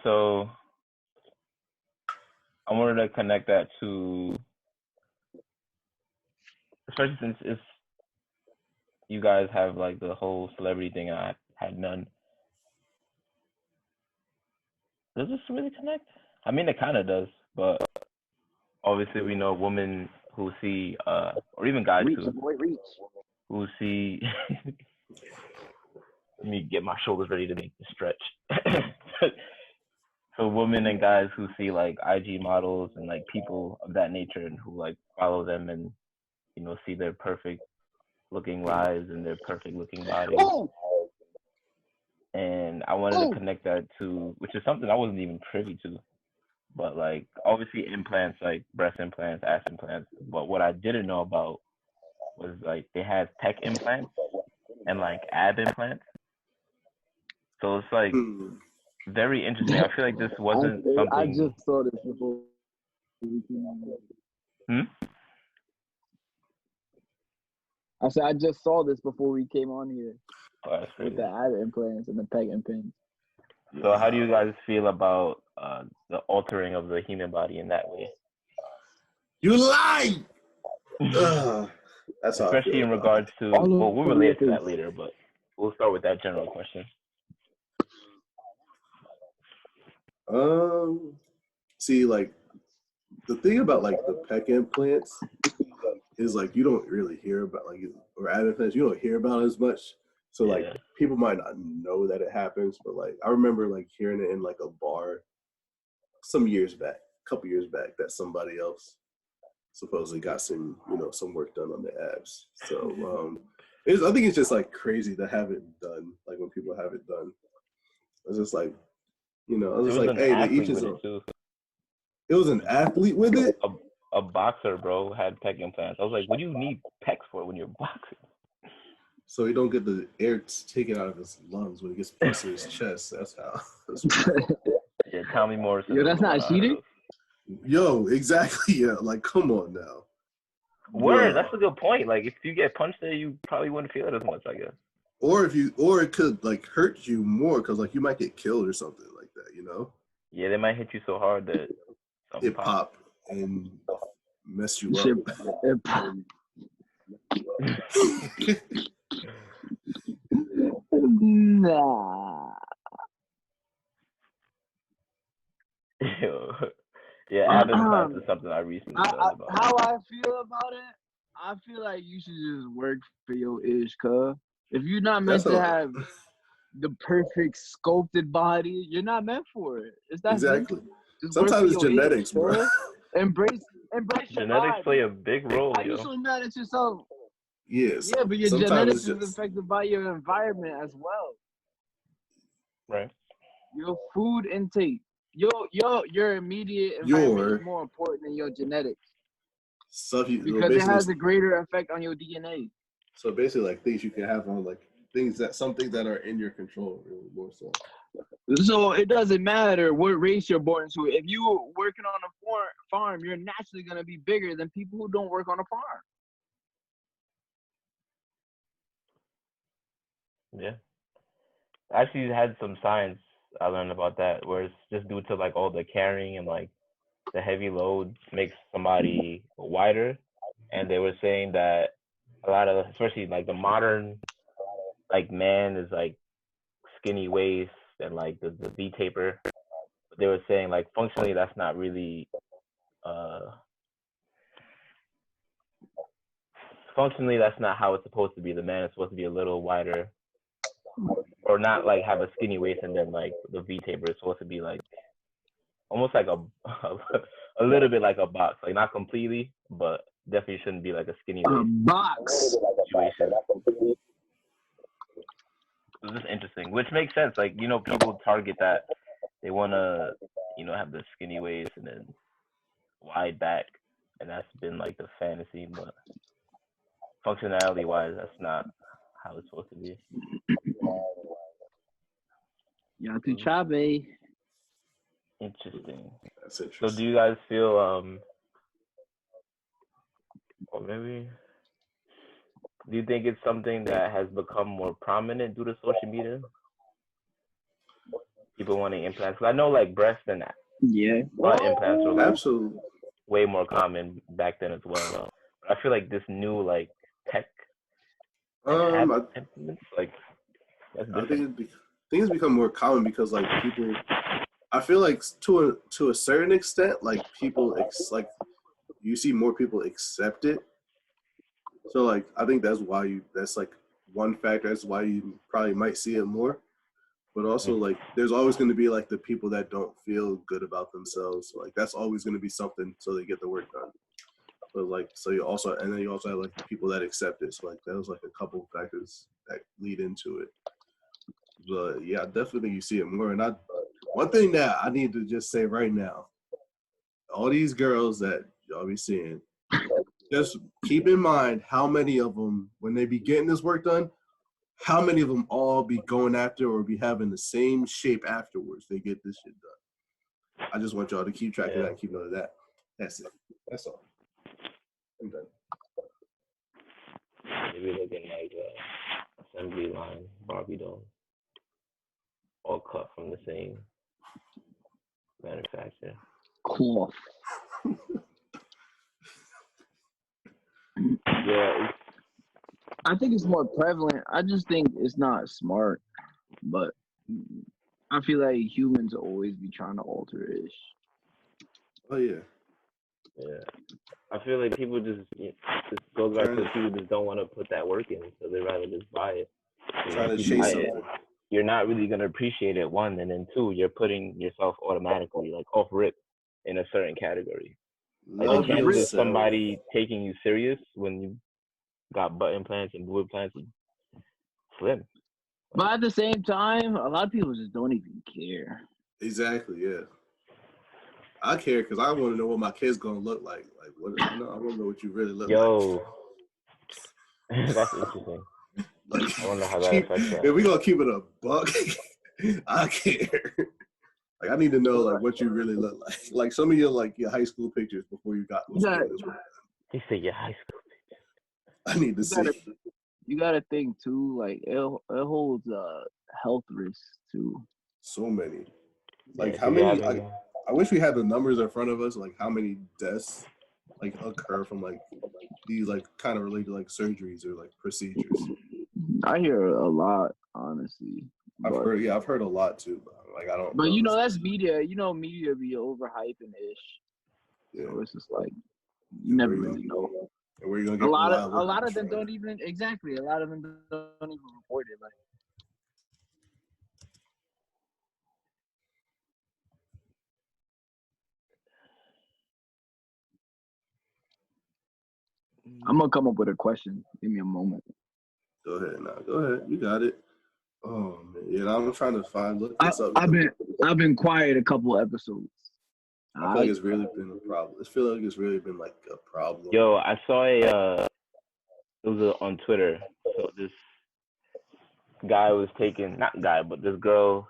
so I wanted to connect that to, especially since you guys have like the whole celebrity thing, and I had none. Does this really connect? I mean, it kind of does, but obviously we know women who see, or even guys too, who see. Let me get my shoulders ready to make the stretch. So women and guys who see like IG models and like people of that nature and who like follow them and see their perfect looking lives and their perfect looking bodies. And I wanted to connect that to, which is something I wasn't even privy to, but like obviously implants, like breast implants, ass implants. But what I didn't know about was like they had pec implants and like ab implants. So it's like very interesting. I feel like this wasn't something. I just saw this before. I said I just saw this before we came on here. Oh, that's crazy. With the ab implants and the peg implants. So how do you guys feel about the altering of the human body in that way? You lie! That's how especially in regards to, well, we'll relate to that later, but we'll start with that general question. See, like, the thing about, like, the pec implants is, like, you don't really hear about, like, or ab implants, you don't hear about as much. So, like, people might not know that it happens, but, like, I remember, like, hearing it in, like, a bar some years back, a couple years back, that somebody else supposedly got some, some work done on the abs. So, I think it's just, like, crazy to have it done, like, when people have it done. It's just, like, I was just like, hey, they each his own. It was an athlete with it? A boxer, bro, had pec implants. I was like, what do you need pecs for when you're boxing? So he don't get the air taken out of his lungs when he gets pushed in his chest. That's how. Yeah, Tommy Morrison. Yo, that's not cheating? Yo, exactly. Yeah, like, come on now. Word, that's a good point. Like, if you get punched there, you probably wouldn't feel it as much, I guess. Or it could, like, hurt you more because, like, you might get killed or something like that, Yeah, they might hit you so hard that it pop and mess you up. Nah. Yeah, ab implants is something I recently learned about. How I feel about it, I feel like you should just work for your ish, cuz. If you're not meant to have the perfect sculpted body, you're not meant for it. It's that exactly. Sometimes it's genetics, bro. Embrace genetics play a big role. Are you so mad at yourself? Yes. Yeah, but your genetics is affected by your environment as well. Right. Your food intake. Your immediate environment is more important than your genetics. Because it has a greater effect on your DNA. So basically, like, things you can have on, like, some things that are in your control, really, more so. So it doesn't matter what race you're born into. If you're working on a farm, you're naturally going to be bigger than people who don't work on a farm. Yeah. I actually had some science I learned about that, where it's just due to, like, all the carrying and, like, the heavy load makes somebody wider. And they were saying that a lot of, especially, like, the modern, like, man is, like, skinny waist and, like, the V-taper. They were saying, like, functionally that's not really functionally that's not how it's supposed to be. The man is supposed to be a little wider, or not, like, have a skinny waist and then, like, the V-taper is supposed to be, like, almost like a little bit like a box, like, not completely, but definitely shouldn't be like a skinny waist box situation. It's just interesting, which makes sense. Like, people target that. They want to, have the skinny waist and then wide back, and that's been, like, the fantasy, but functionality wise, that's not how it's supposed to be. Yeah, tu chave. Interesting. That's interesting. So do you guys feel or maybe, do you think it's something that has become more prominent due to social media? people wanting implants. Cause I know like breast and butt Yeah. implants were like Absolutely. way more common back then as well. But I feel like this new like tech implants, like that's I different. think things become more common because like people. I feel like to a certain extent, like people like you see more people accept it. So like I think that's why that's like one factor. That's why you probably might see it more. But also like there's always going to be like the people that don't feel good about themselves. So, like that's always going to be something so they get the work done. But like so you also and then you also have like people that accept it. So like that was like a couple factors that lead into it. But yeah, I definitely think you see it more. And one thing that I need to just say right now, all these girls that y'all be seeing, just keep in mind how many of them, when they be getting this work done, how many of them all be going after or be having the same shape afterwards they get this shit done. I just want y'all to keep track of that and keep note of that. That's it. That's all. I'm done. Maybe looking like assembly line Barbie dolls, all cut from the same manufacturer. Cloth. Yeah, I think it's more prevalent. I just think it's not smart, but I feel like humans always be trying to alter ish. Oh yeah. Yeah. I feel like people just goes back to people just don't want to put that work in, so they rather just buy it. Trying to chase something. You're not really gonna appreciate it, one, and then two, you're putting yourself automatically like off rip in a certain category. Like the chances of somebody taking you serious when you got butt implants and boob implants is slim. But at the same time, a lot of people just don't even care. Exactly, yeah. I care because I want to know what my kid's gonna look like. Like, what? I want to know what you really look like. That's interesting. Like, I wonder how that affects that. If we gonna keep it a buck, I care. Like, I need to know like what you really look like. Like some of your high school pictures before you got this one. You say your high school pictures. I need to see. You gotta think too. Like it holds health risks too. So many. Like how many? I wish we had the numbers in front of us. Like how many deaths like occur from like these like kind of related like surgeries or like procedures. I hear a lot, honestly. I've heard a lot too. Like I don't. But that's media. Media be overhyping ish. Yeah. So it's just like you never really know. And where you gonna get a lot of them don't even exactly. A lot of them don't even report it. Like. I'm gonna come up with a question. Give me a moment. Go ahead now. Go ahead. You got it. Oh man, yeah. I'm trying to look this up. I've been quiet a couple episodes. I feel like it's really been a problem. I feel like it's really been like a problem. Yo, I saw it was on Twitter. So this guy was but this girl,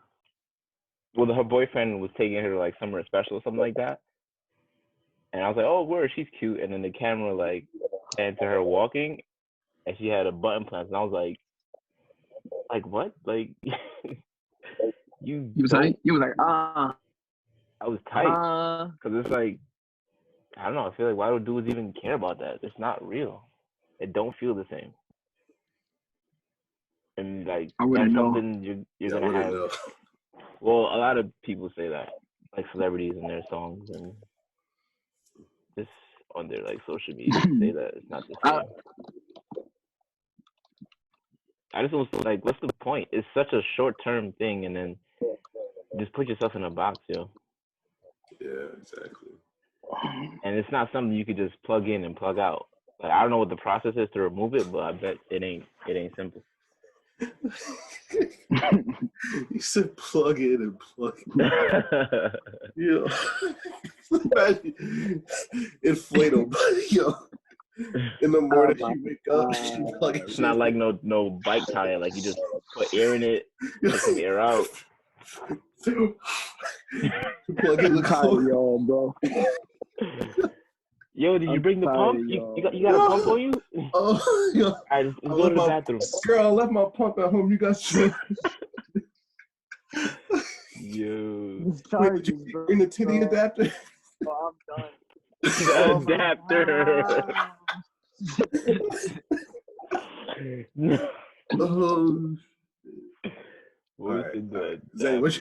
well, her boyfriend was taking her to like somewhere special or something like that. And I was like, oh, where? She's cute. And then the camera like panned to her walking, and she had a butt implant. And I was like what? Like you was like, I was tight because it's like I don't know. I feel like why do dudes even care about that? It's not real. It don't feel the same. And like that's something you're gonna have. Know. Well, a lot of people say that, like celebrities in their songs and just on their like social media say that it's not the same. I just was like, what's the point? It's such a short-term thing, and then just put yourself in a box, yo. Yeah, exactly. And it's not something you could just plug in and plug out. Like I don't know what the process is to remove it, but I bet it ain't simple. You said plug in and plug out. Yo, imagine inflatable, yo. In the morning, you wake up, you plug it. It's not like no bike tire. Like you just put air in it, take some air out. Plug in the car, bro. Yo, did you bring the pump? You got a pump on you? Oh, yo. I just go to the bathroom. Girl, I left my pump at home. You got shit. Yo. This Wait, charge did you is broke, bring the titty bro. adapter? Oh, I'm done. The Oh my adapter. God. Oh. What's All right. the Zay, what